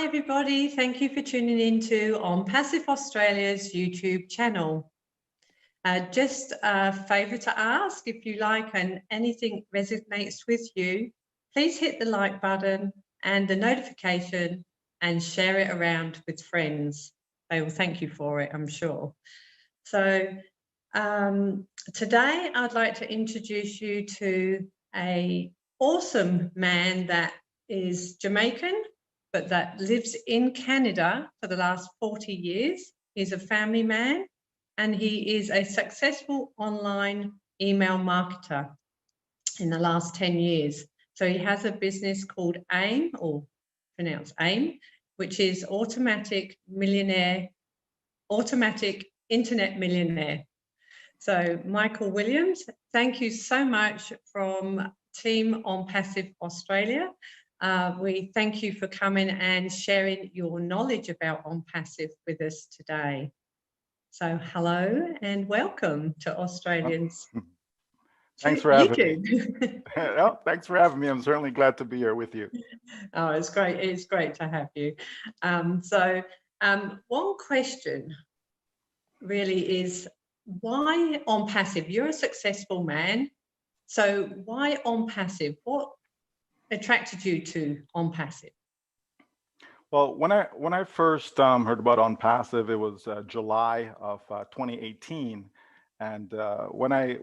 everybody. Thank you for tuning in to ONPASSIVE Australia's YouTube channel. Just a favour to ask, if you like and anything resonates with you, please hit the like button and the notification and share it around with friends. They will thank you for it, I'm sure. So today I'd like to introduce you to an awesome man that is Jamaican, but that lives in Canada for the last 40 years. He's a family man and he is a successful online email marketer in the last 10 years. So he has a business called AIM, or pronounced AIM, which is Automatic Internet Millionaire. So Michael Williams, thank you so much from Team ONPASSIVE Australia. We thank you for coming and sharing your knowledge about ONPASSIVE with us today. So hello and welcome to Australians. Thanks for having me. Well, thanks for having me. I'm certainly glad to be here with you. Oh, it's great. It's great to have you. One question really is, why ONPASSIVE? You're a successful man. So why ONPASSIVE? What attracted you to ONPASSIVE? Well, when I first heard about ONPASSIVE, it was July of 2018, and when I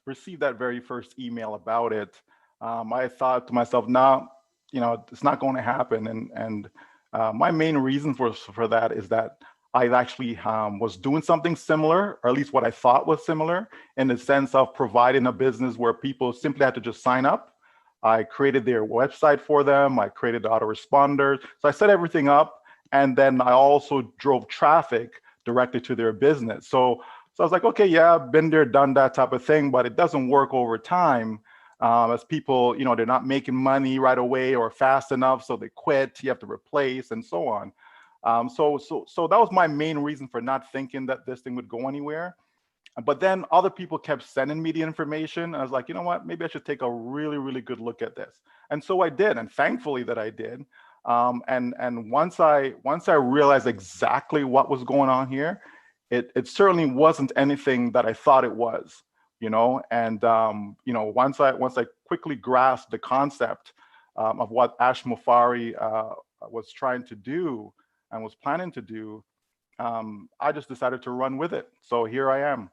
received that very first email about it, I thought to myself, no, it's not going to happen. And my main reason for that is that I actually was doing something similar, or at least what I thought was similar, in the sense of providing a business where people simply had to just sign up. I created their website for them. I created the autoresponders. So I set everything up. And then I also drove traffic directly to their business. So I was like, okay, yeah, I've been there, done that type of thing, but it doesn't work over time as people, they're not making money right away or fast enough. So they quit, you have to replace and so on. So that was my main reason for not thinking that this thing would go anywhere. But then other people kept sending me the information. I was like, you know what, maybe I should take a really, really good look at this. And so I did, and thankfully that I did. And once I realized exactly what was going on here, it certainly wasn't anything that I thought it was, And once I quickly grasped the concept of what Ash Mufari was trying to do and was planning to do, I just decided to run with it. So here I am.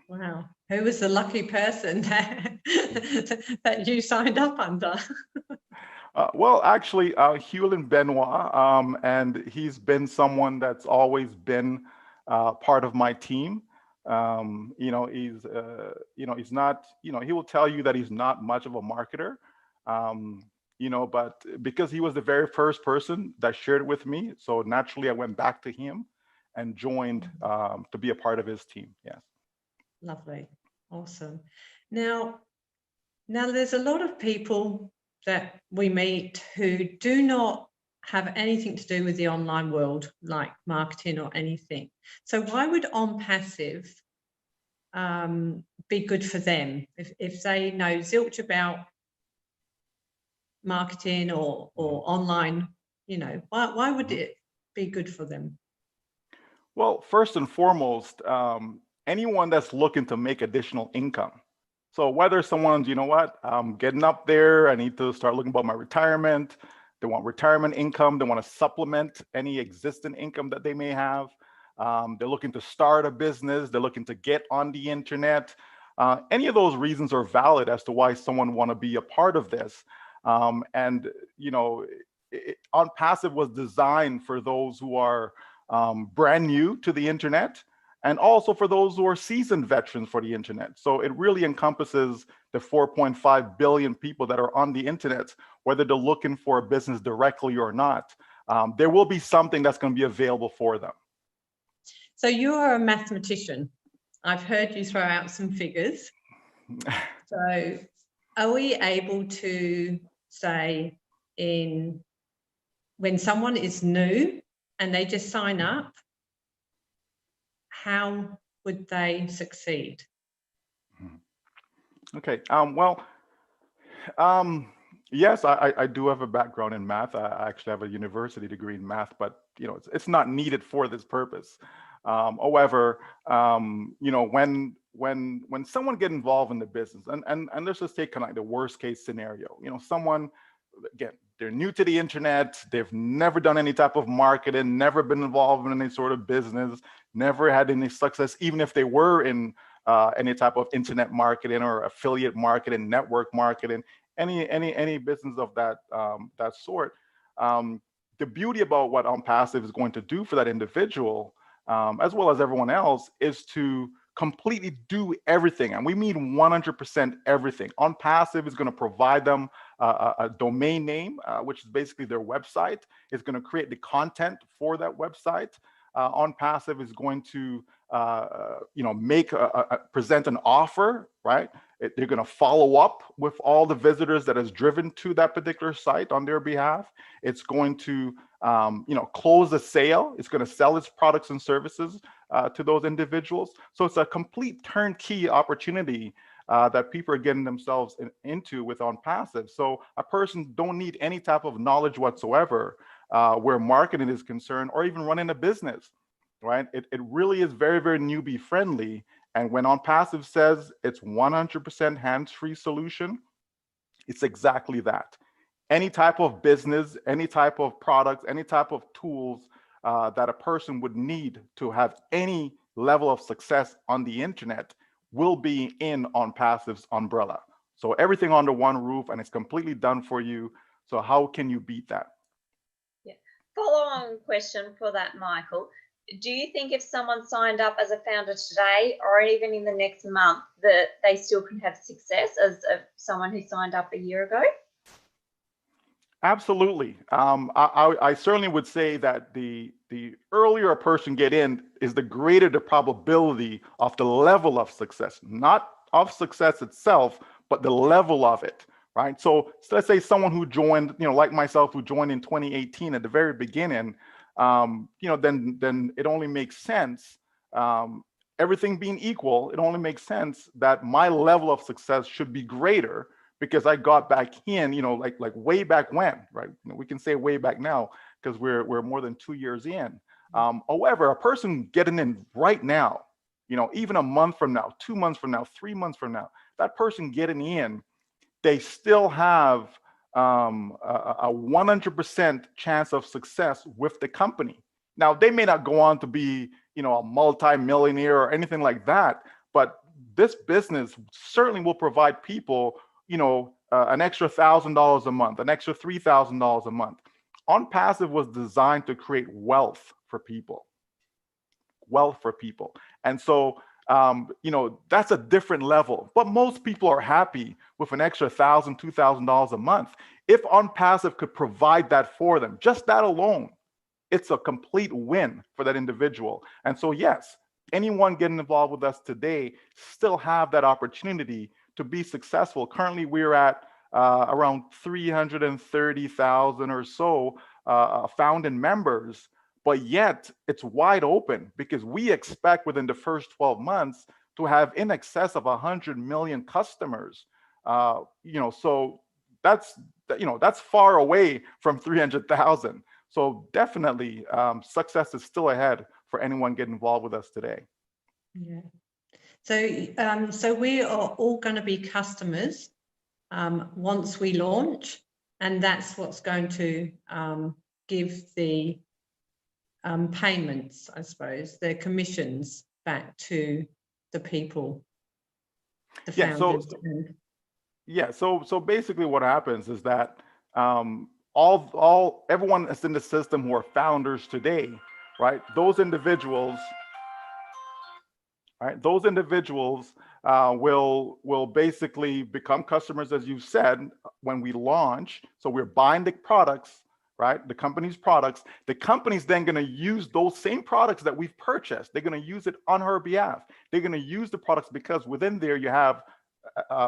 Wow, who was the lucky person that you signed up under? Well, actually, Hewlin Benoit, and he's been someone that's always been part of my team. He's not, he will tell you that he's not much of a marketer, but because he was the very first person that shared it with me, so naturally I went back to him and joined to be a part of his team. Yes. Lovely. Awesome. Now there's a lot of people that we meet who do not have anything to do with the online world, like marketing or anything. So why would ONPASSIVE be good for them if they know zilch about marketing or online? Why would it be good for them? Well, first and foremost, anyone that's looking to make additional income. So whether someone's, I'm getting up there, I need to start looking about my retirement, they want retirement income, they want to supplement any existing income that they may have. They're looking to start a business, they're looking to get on the internet. Any of those reasons are valid as to why someone want to be a part of this. ONPASSIVE was designed for those who are brand new to the internet, and also for those who are seasoned veterans for the internet. So it really encompasses the 4.5 billion people that are on the internet, whether they're looking for a business directly or not. There will be something that's going to be available for them. So you're a mathematician. I've heard you throw out some figures. So are we able to say, when someone is new and they just sign up, how would they succeed? Okay. Yes, I do have a background in math. I actually have a university degree in math, but it's not needed for this purpose. However, when someone get involved in the business, and let's just take kind of like the worst case scenario, someone, again, they're new to the internet, they've never done any type of marketing, never been involved in any sort of business, never had any success, even if they were in any type of internet marketing or affiliate marketing, network marketing, any business of that sort. Um, the beauty about what OnPassive is going to do for that individual, as well as everyone else, is to completely do everything, and we mean 100% everything. OnPassive is going to provide them a domain name, which is basically their website. It's going to create the content for that website. OnPassive is going to make present an offer, right? They're going to follow up with all the visitors that has driven to that particular site on their behalf. It's going to close a sale. It's going to sell its products and services to those individuals. So it's a complete turnkey opportunity that people are getting themselves into with OnPassive. So a person don't need any type of knowledge whatsoever where marketing is concerned, or even running a business, right? It really is very, very newbie friendly. And when OnPassive says it's 100% hands-free solution, it's exactly that. Any type of business, any type of products, any type of tools that a person would need to have any level of success on the internet will be in OnPassive's umbrella. So everything under one roof, and it's completely done for you. So how can you beat that? Yeah. Follow-on question for that, Michael. Do you think if someone signed up as a founder today, or even in the next month, that they still can have success as someone who signed up a year ago? Absolutely. I certainly would say that the earlier a person get in is the greater the probability of the level of success, not of success itself, but the level of it, right? So let's say someone who joined, like myself, who joined in 2018 at the very beginning, then it only makes sense. Everything being equal, it only makes sense that my level of success should be greater because I got back in, like way back when, right? We can say way back now because we're more than 2 years in. However, a person getting in right now, even a month from now, 2 months from now, 3 months from now, that person getting in, they still have a 100% chance of success with the company. Now, they may not go on to be, a multi-millionaire or anything like that, but this business certainly will provide people, an extra $1,000 a month, an extra $3,000 a month. OnPassive was designed to create wealth for people. And so, that's a different level. But most people are happy with an extra $1,000, $2,000 a month. If OnPassive could provide that for them, just that alone, it's a complete win for that individual. And so, yes, anyone getting involved with us today still have that opportunity to be successful. Currently, we're at around 330,000 or so founding members, but yet it's wide open because we expect within the first 12 months to have in excess of 100 million customers. So that's far away from 300,000. So definitely success is still ahead for anyone getting involved with us today. Yeah. So we are all going to be customers once we launch, and that's what's going to give the payments, I suppose, the commissions back to the people, the founders. So basically what happens is that everyone that's in the system who are founders today, right? Those individuals will basically become customers, as you said, when we launch. So we're buying the products, right? The company's products. The company's then going to use those same products that we've purchased. They're going to use it on her behalf. They're going to use the products because within there you have,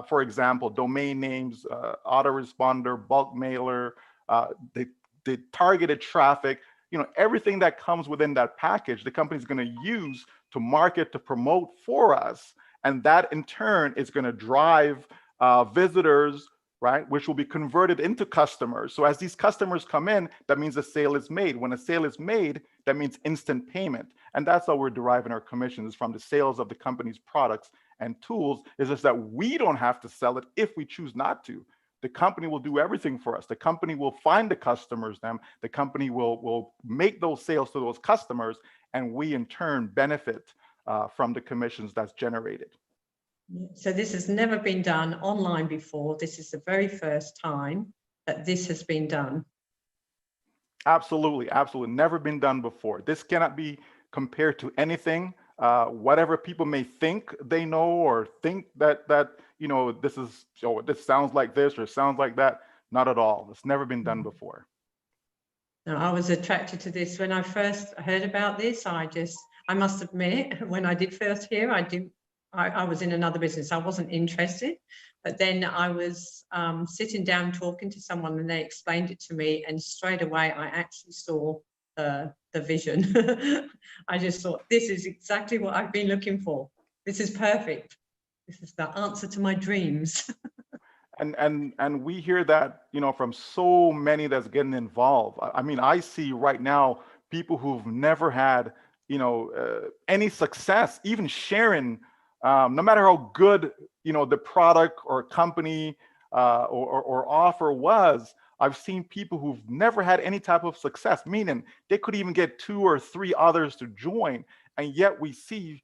for example, domain names, autoresponder, bulk mailer, the targeted traffic, everything that comes within that package, the company's going to use to market, to promote for us. And that in turn is going to drive visitors right? Which will be converted into customers. So as these customers come in, that means a sale is made. When a sale is made, that means instant payment. And that's how we're deriving our commissions, from the sales of the company's products and tools. Is just that we don't have to sell it if we choose not to. The company will do everything for us. The company will find the customers, the company will make those sales to those customers, and we in turn benefit from the commissions that's generated. So this has never been done online before. This is the very first time that this has been done. Absolutely, absolutely. Never been done before. This cannot be compared to anything. Whatever people may think they know, or think that this sounds like this or sounds like that. Not at all. It's never been done before. Now, I was attracted to this when I first heard about this. I must admit, when I did first hear, I was in another business. I wasn't interested, but then I was sitting down talking to someone, and they explained it to me, and straight away I actually saw the vision. I just thought, this is exactly what I've been looking for. This is perfect. This is the answer to my dreams. And we hear that, from so many that's getting involved. I mean, I see right now people who've never had, any success, even sharing, no matter how good, the product or company or offer was. I've seen people who've never had any type of success, meaning they could even get 2 or 3 others to join. And yet we see,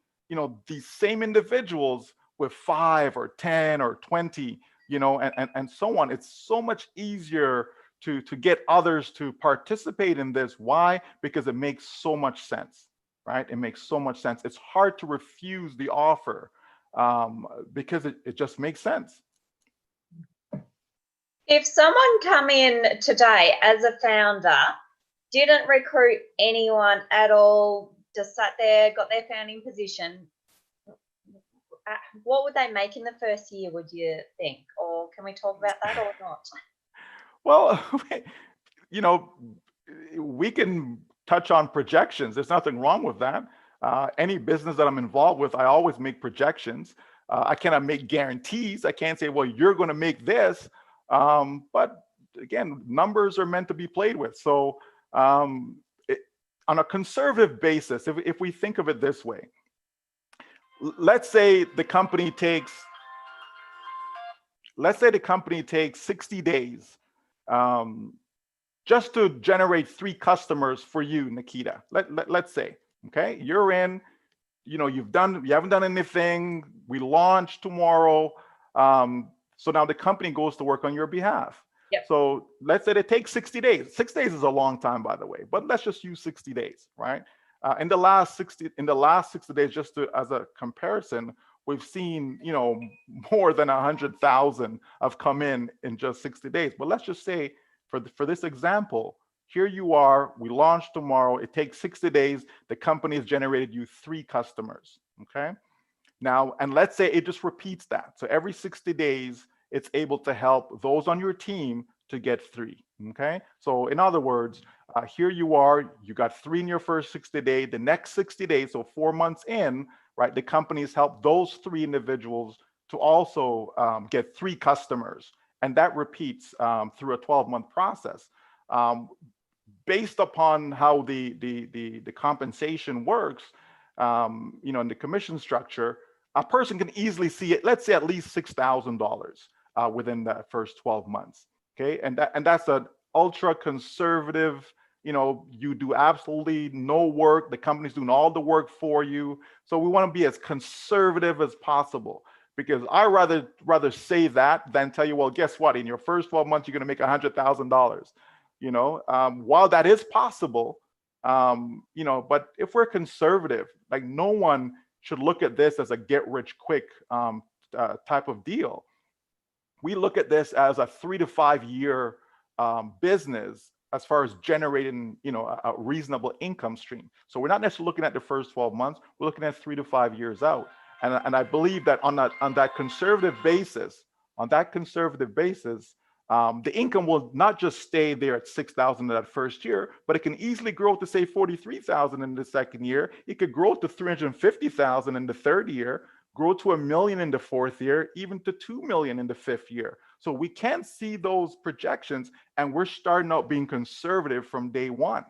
these same individuals with 5 or 10 or 20, and so on. It's so much easier to get others to participate in this. Why? Because it makes so much sense, right? It makes so much sense. It's hard to refuse the offer because it just makes sense. If someone come in today as a founder, didn't recruit anyone at all, just sat there, got their founding position, what would they make in the first year, would you think? Or can we talk about that or not? Well, we can touch on projections. There's nothing wrong with that. Any business that I'm involved with, I always make projections. I cannot make guarantees. I can't say, well, you're going to make this. But again, numbers are meant to be played with. So on a conservative basis, if we think of it this way, let's say the company takes 60 days just to generate 3 customers for you, Nikita. Let's say, okay, you're in, you haven't done anything. We launch tomorrow. So now the company goes to work on your behalf. Yep. So let's say it takes 60 days. 6 days is a long time, by the way, but let's just use 60 days, right? In the last 60 days, just as a comparison, we've seen, more than 100,000 have come in just 60 days. But let's just say for this example, here you are, we launch tomorrow. It takes 60 days. The company has generated you 3 customers, okay? Now, and let's say it just repeats that. So every 60 days, it's able to help those on your team to get 3, okay? So in other words, here you are, you got 3 in your first 60 days. The next 60 days, so 4 months in, right, the company's helped those 3 individuals to also get 3 customers. And that repeats through a 12-month process. Based upon how the compensation works, in the commission structure, a person can easily see it, let's say at least $6,000 within the first 12 months. Okay, and that's an ultra conservative, you do absolutely no work. The company's doing all the work for you. So we want to be as conservative as possible, because I rather say that than tell you, well, guess what? In your first 12 months, you're going to make $100,000. While that is possible, but if we're conservative, like, no one should look at this as a get rich quick type of deal. We look at this as a 3 to 5 year business as far as generating, a reasonable income stream. So we're not necessarily looking at the first 12 months. We're looking at 3 to 5 years out. And I believe that on that conservative basis, the income will not just stay there at $6,000 in that first year, but it can easily grow to say $43,000 in the second year. It could grow to $350,000 in the third year, grow to 1 million in the 4th year, even to 2 million in the 5th year. So we can see those projections, and we're starting out being conservative from day one,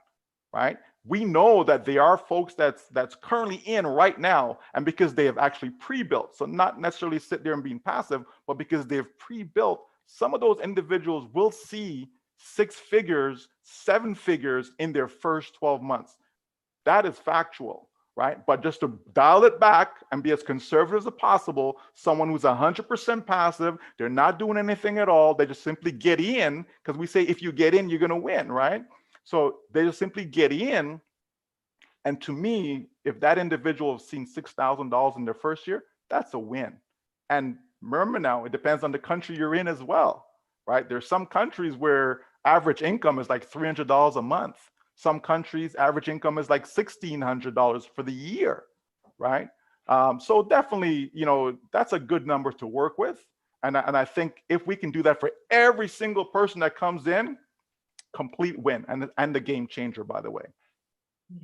right? We know that there are folks that's currently in right now, and because they have actually pre-built, so not necessarily sit there and being passive, but because they've pre-built, some of those individuals will see 6 figures, 7 figures in their first 12 months. That is factual, right? But just to dial it back and be as conservative as possible, someone who's 100% passive, they're not doing anything at all, they just simply get in, because we say if you get in, you're going to win, right? So they just simply get in. And to me, if that individual has seen $6,000 in their first year, that's a win. And remember now, it depends on the country you're in as well, right? There's some countries where average income is like $300 a month. Some countries, average income is like $1,600 for the year, right? So definitely, you know, that's a good number to work with. And I think if we can do that for every single person that comes in, complete win, and the game changer, by the way. Yeah.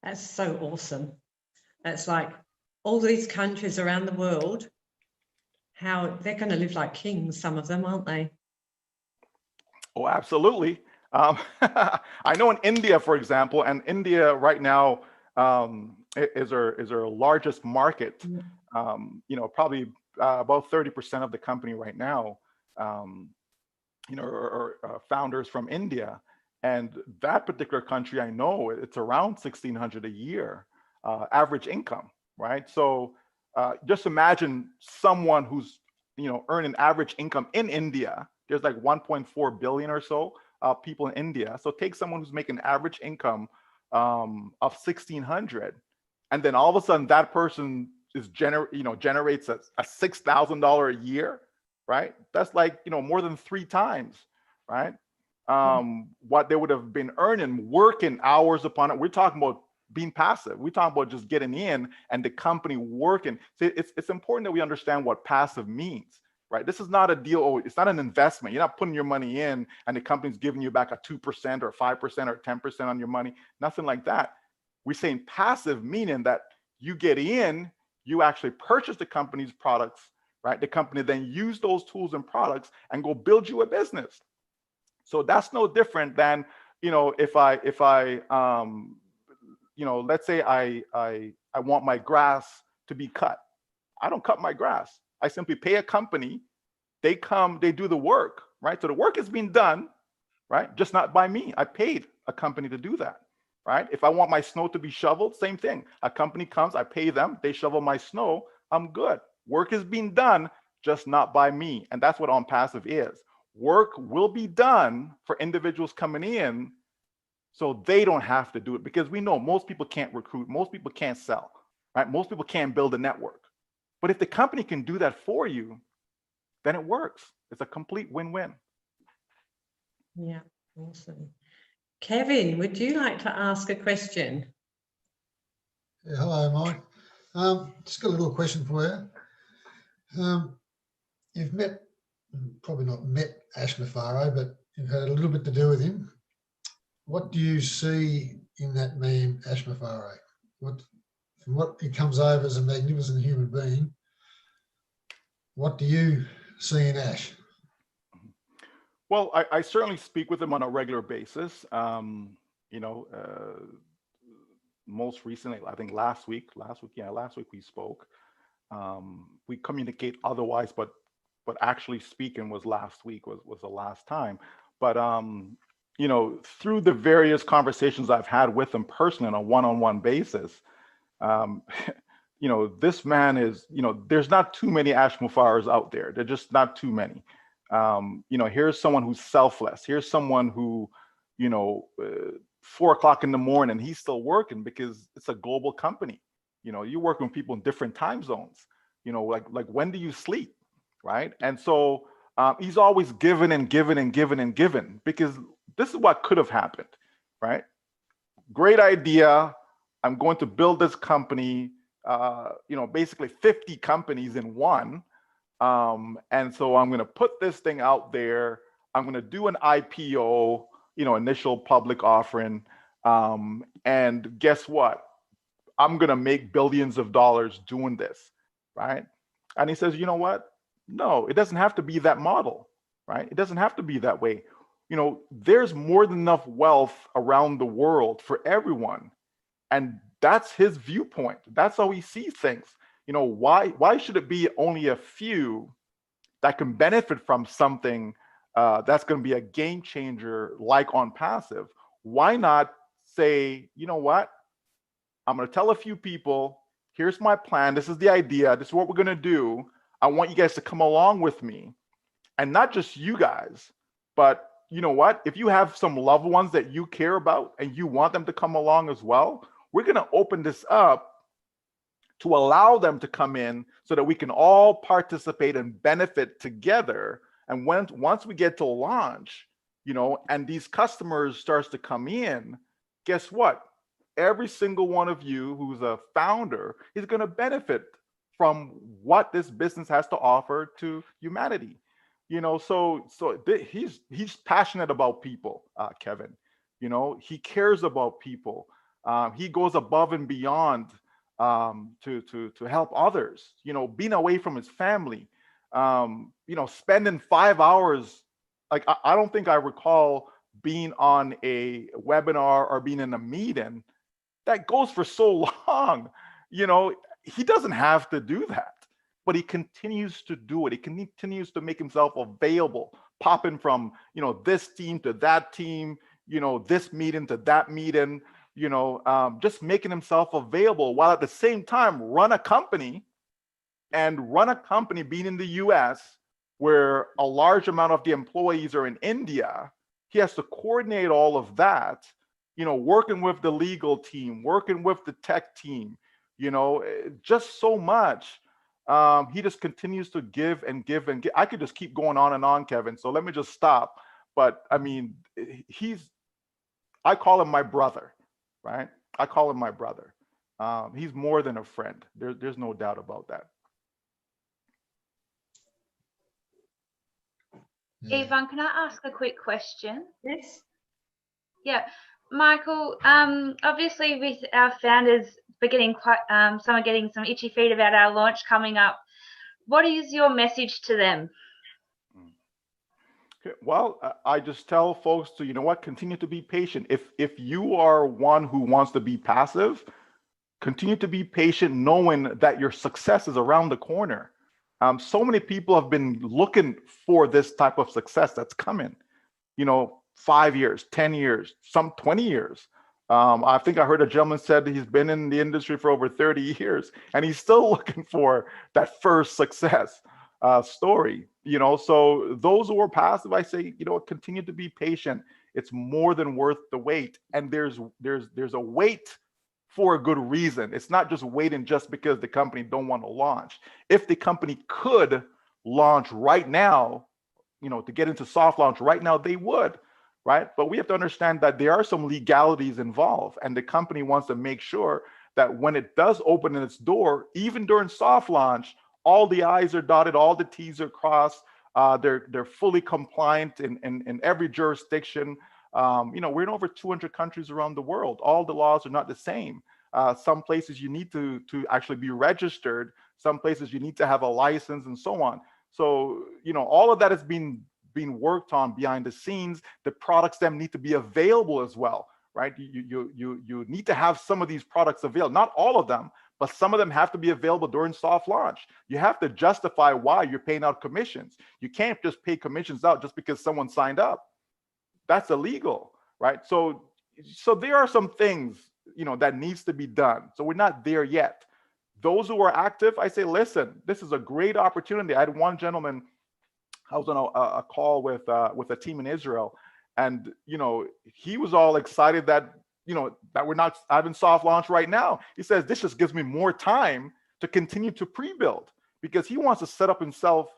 That's so awesome. That's like all these countries around the world, how they're going to live like kings, some of them, aren't they? Oh, absolutely. I know in India, for example, and India right now is our largest market. You know, probably about 30% of the company right now, you know, are founders from India. And that particular country, I know it's around 1,600 a year average income, right? So just imagine someone who's, you know, earning average income in India. There's like 1.4 billion or so people in India. So take someone who's making average income of 1,600, and then all of a sudden that person is generates a $6,000 a year, right? That's like, you know, more than 3 times, right? What they would have been earning working hours upon it. We're talking about being passive. We're talking about just getting in and the company working. So it's important that we understand what passive means, right? This is not a deal. It's not an investment. You're not putting your money in and the company's giving you back a 2% or 5% or 10% on your money. Nothing like that. We're saying passive, meaning that you get in, you actually purchase the company's products, right? The company then use those tools and products and go build you a business. So that's no different than, you know, if I you know, let's say I want my grass to be cut. I don't cut my grass. I simply pay a company. They come, they do the work, right? So the work is being done, right? Just not by me. I paid a company to do that, right? If I want my snow to be shoveled, same thing. A company comes, I pay them, they shovel my snow, I'm good. Work is being done, just not by me. And that's what ONPASSIVE is. Work will be done for individuals coming in so they don't have to do it, because we know most people can't recruit, most people can't sell, right? Most people can't build a network. But if the company can do that for you, then it works. It's a complete win-win. Yeah, awesome. Kevin, would you like to ask a question? Yeah, hello, Mike. Just got a little question for you. You've probably not met Ash Mafaro, but you've had a little bit to do with him. What do you see in that man, Ash Mafaro? From what he comes over as a magnificent human being, what do you see in Ash? Well, I certainly speak with him on a regular basis. You know, most recently, I think last week we spoke. We communicate otherwise, but actually speaking was last week, was the last time. But you know, through the various conversations I've had with him personally on a one-on-one basis, you know, this man is, you know, there's not too many Ash Mafaros out there. There're just not too many. You know, here's someone who's selfless. Here's someone who, you know, 4 o'clock in the morning, he's still working because it's a global company. You know, you're working with people in different time zones. You know, like when do you sleep, right? And so he's always giving and giving and giving and giving, because this is what could have happened, right? Great idea. I'm going to build this company, you know, basically 50 companies in one. And so I'm going to put this thing out there. I'm going to do an IPO, you know, initial public offering. And guess what? I'm going to make billions of dollars doing this. right? And he says, you know what? No, it doesn't have to be that model, right? It doesn't have to be that way. You know, there's more than enough wealth around the world for everyone. And that's his viewpoint. That's how he sees things. You know, why should it be only a few that can benefit from something that's going to be a game changer like ONPASSIVE? Why not say, you know what? I'm going to tell a few people, here's my plan. This is the idea. This is what we're going to do. I want you guys to come along with me. And not just you guys, but you know what? If you have some loved ones that you care about and you want them to come along as well, we're going to open this up to allow them to come in so that we can all participate and benefit together. And once we get to launch, you know, and these customers starts to come in, guess what? Every single one of you who's a founder is going to benefit from what this business has to offer to humanity. You know, so he's passionate about people, Kevin. You know, he cares about people. He goes above and beyond to help others. You know, being away from his family. You know, spending 5 hours. Like I don't think I recall being on a webinar or being in a meeting that goes for so long. You know, he doesn't have to do that, but he continues to do it. He continues to make himself available, popping from, you know, this team to that team, you know, this meeting to that meeting, you know, just making himself available while at the same time run a company being in the US where a large amount of the employees are in India. He has to coordinate all of that, you know, working with the legal team, working with the tech team, you know, just so much. He just continues to give and give and give. I could just keep going on and on, Kevin. So let me just stop. But I mean, I call him my brother, right? I call him my brother. He's more than a friend. There's no doubt about that. Yvonne, can I ask a quick question? Yes. Yeah, Michael, obviously with our founders, we're getting quite, some are getting some itchy feet about our launch coming up. What is your message to them? Well, I just tell folks to, you know what, continue to be patient. If you are one who wants to be passive, continue to be patient, knowing that your success is around the corner. So many people have been looking for this type of success that's coming, you know, 5 years, 10 years, some 20 years. I think I heard a gentleman said he's been in the industry for over 30 years and he's still looking for that first success story, you know. So those who are passive, I say, you know, continue to be patient. It's more than worth the wait. And there's a wait for a good reason. It's not just waiting just because the company don't want to launch. If the company could launch right now, you know, to get into soft launch right now, they would, right? But we have to understand that there are some legalities involved, and the company wants to make sure that when it does open its door, even during soft launch, all the I's are dotted, all the T's are crossed. They're fully compliant in every jurisdiction. You know, we're in over 200 countries around the world. All the laws are not the same. Some places you need to actually be registered. Some places you need to have a license and so on. So, you know, all of that is being worked on behind the scenes. The products then need to be available as well, right? You need to have some of these products available, not all of them, but some of them have to be available during soft launch. You have to justify why you're paying out commissions. You can't just pay commissions out just because someone signed up. That's illegal, right? So there are some things, you know, that needs to be done. So we're not there yet. Those who are active, I say, listen, this is a great opportunity. I had one gentleman, I was on a call with a team in Israel, and you know, he was all excited that, you know, that we're not having soft launch right now. He says this just gives me more time to continue to pre-build, because he wants to set up himself,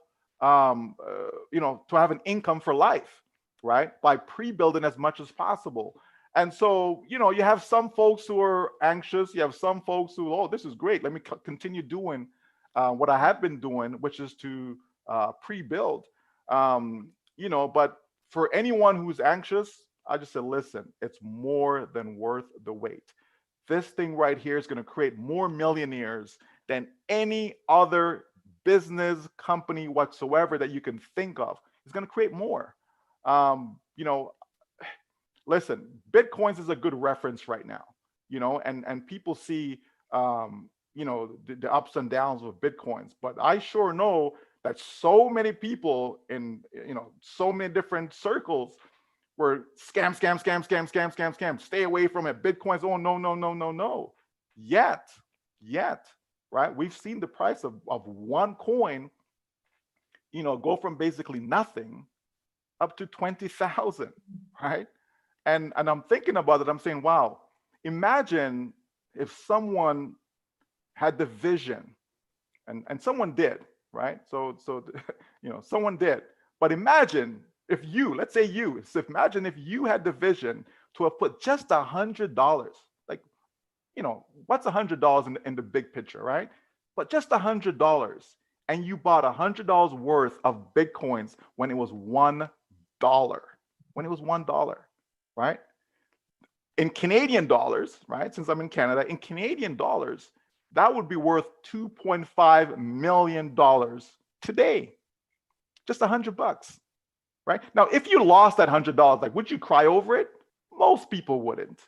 you know, to have an income for life, right? By pre-building as much as possible. And so, you know, you have some folks who are anxious. You have some folks who, oh, this is great. Let me continue doing what I have been doing, which is to pre-build. You know, but for anyone who's anxious, I just said, listen, it's more than worth the wait. This thing right here is going to create more millionaires than any other business company whatsoever that you can think of. It's going to create more. You know, listen, Bitcoins is a good reference right now, you know, and people see, you know, the ups and downs of Bitcoins, but I sure know that so many people in, you know, so many different circles were scam, scam, scam, scam, scam, scam, scam, stay away from it. Bitcoins, oh, no, no, no, no, no. Yet, right? We've seen the price of one coin, you know, go from basically nothing up to 20,000, right? And I'm thinking about it, I'm saying, wow, imagine if someone had the vision, and someone did, right? So you know, someone did. But imagine if you, let's say you, so imagine if you had the vision to have put just $100, like, you know, what's $100 in the big picture, right? But just $100, and you bought $100 worth of Bitcoins when it was $1, when it was $1, right? In Canadian dollars, right? Since I'm in Canada, in Canadian dollars, that would be worth $2.5 million today. Just $100, right? Now, if you lost that $100, like, would you cry over it? Most people wouldn't.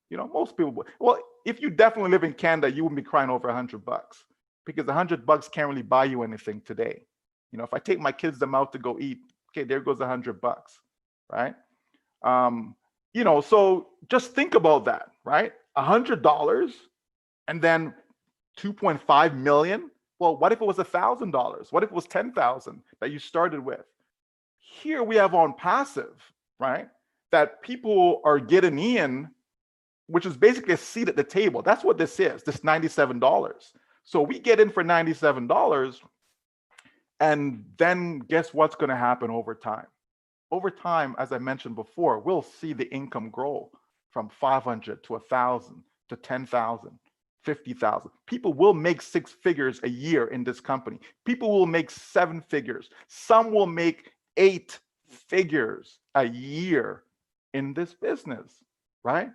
You know, most people would. Well, if you definitely live in Canada, you wouldn't be crying over $100 because $100 can't really buy you anything today. You know, if I take my kids them out to go eat, okay, there goes $100, right? You know, so just think about that, right? $100 and then 2.5 million. Well, what if it was $1,000? What if it was 10,000 that you started with? Here we have ONPASSIVE, right? That people are getting in, which is basically a seat at the table. That's what this is, this $97. So we get in for $97, and then guess what's going to happen over time? Over time, as I mentioned before, we'll see the income grow from 500 to 1,000 to 10,000. 50,000. People will make 6 figures a year in this company. People will make 7 figures. Some will make 8 figures a year in this business, right?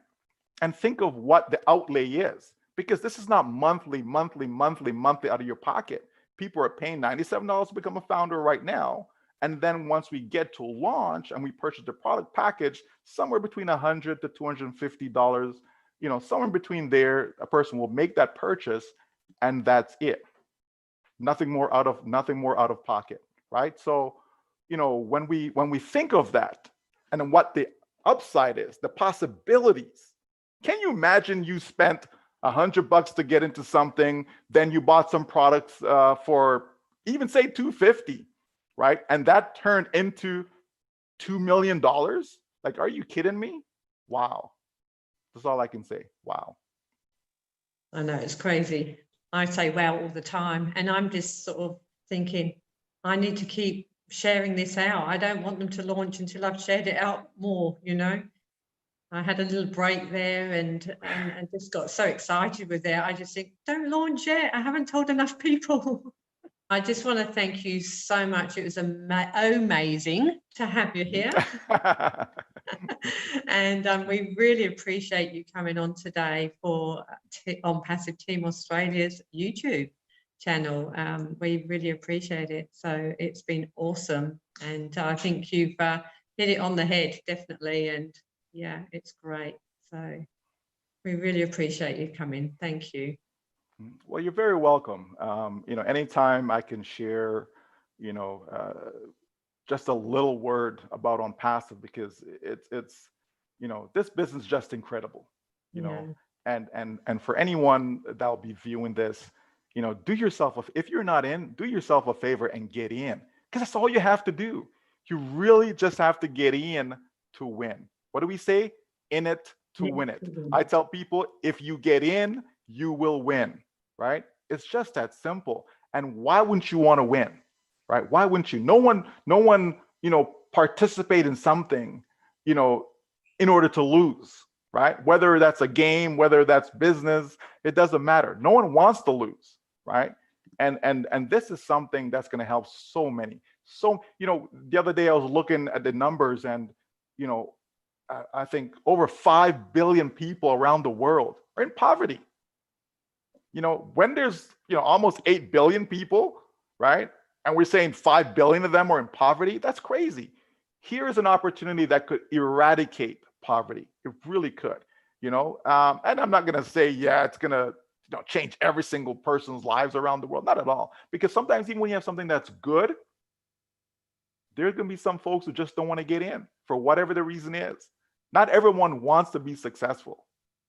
And think of what the outlay is, because this is not monthly out of your pocket. People are paying $97 to become a founder right now. And then once we get to launch and we purchase the product package, somewhere between $100 to $250, you know, somewhere between there, a person will make that purchase, and that's it. Nothing more out of pocket, right? So, you know, when we think of that, and then what the upside is, the possibilities. Can you imagine you spent $100 to get into something, then you bought some products for even say $250, right? And that turned into $2 million. Like, are you kidding me? Wow. That's all I can say. Wow. I know, it's crazy. I say wow all the time, and I'm just sort of thinking, I need to keep sharing this out. I don't want them to launch until I've shared it out more, you know. I had a little break there and just got so excited with it. I just think, don't launch yet. I haven't told enough people. I just want to thank you so much. It was amazing to have you here. And we really appreciate you coming on today for ONPASSIVE Team Australia's YouTube channel. We really appreciate it. So it's been awesome. And I think you've hit it on the head, definitely. And yeah, it's great. So we really appreciate you coming. Thank you. Well, you're very welcome. You know, anytime I can share, you know, just a little word about ONPASSIVE, because it's, you know, this business is just incredible, you know, and for anyone that'll be viewing this, you know, do yourself, if you're not in, do yourself a favor and get in, because that's all you have to do. You really just have to get in to win. What do we say? In it to win it. I tell people, if you get in, you will win, right? It's just that simple. And why wouldn't you want to win, right? Why wouldn't you? No one, you know, participate in something, you know, in order to lose, right? Whether that's a game, whether that's business, it doesn't matter. No one wants to lose, right? And this is something that's going to help so many. So, you know, the other day I was looking at the numbers, and, you know, I think over 5 billion people around the world are in poverty. You know, when there's, you know, almost 8 billion people, right? And we're saying 5 billion of them are in poverty, that's crazy. Here is an opportunity that could eradicate poverty. It really could, you know. And I'm not going to say, yeah, it's going to, you know, change every single person's lives around the world. Not at all. Because sometimes even when you have something that's good, there's going to be some folks who just don't want to get in for whatever the reason is. Not everyone wants to be successful.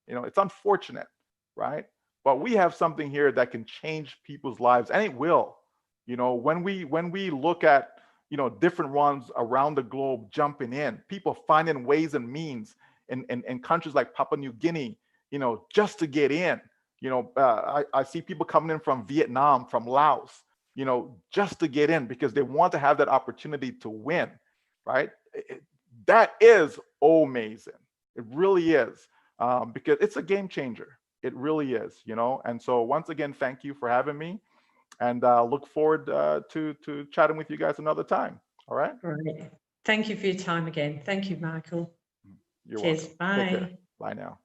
You know, it's unfortunate, right? But we have something here that can change people's lives, and it will. You know, when we look at, you know, different ones around the globe jumping in, people finding ways and means in countries like Papua New Guinea, you know, just to get in. You know, I see people coming in from Vietnam, from Laos, you know, just to get in because they want to have that opportunity to win, right? That is amazing. It really is, because it's a game changer. It really is, you know. And so once again, thank you for having me, and look forward to chatting with you guys another time. All right. Great. Thank you for your time again. Thank you, Michael. You're Cheers. welcome. Take care. Bye. Bye now.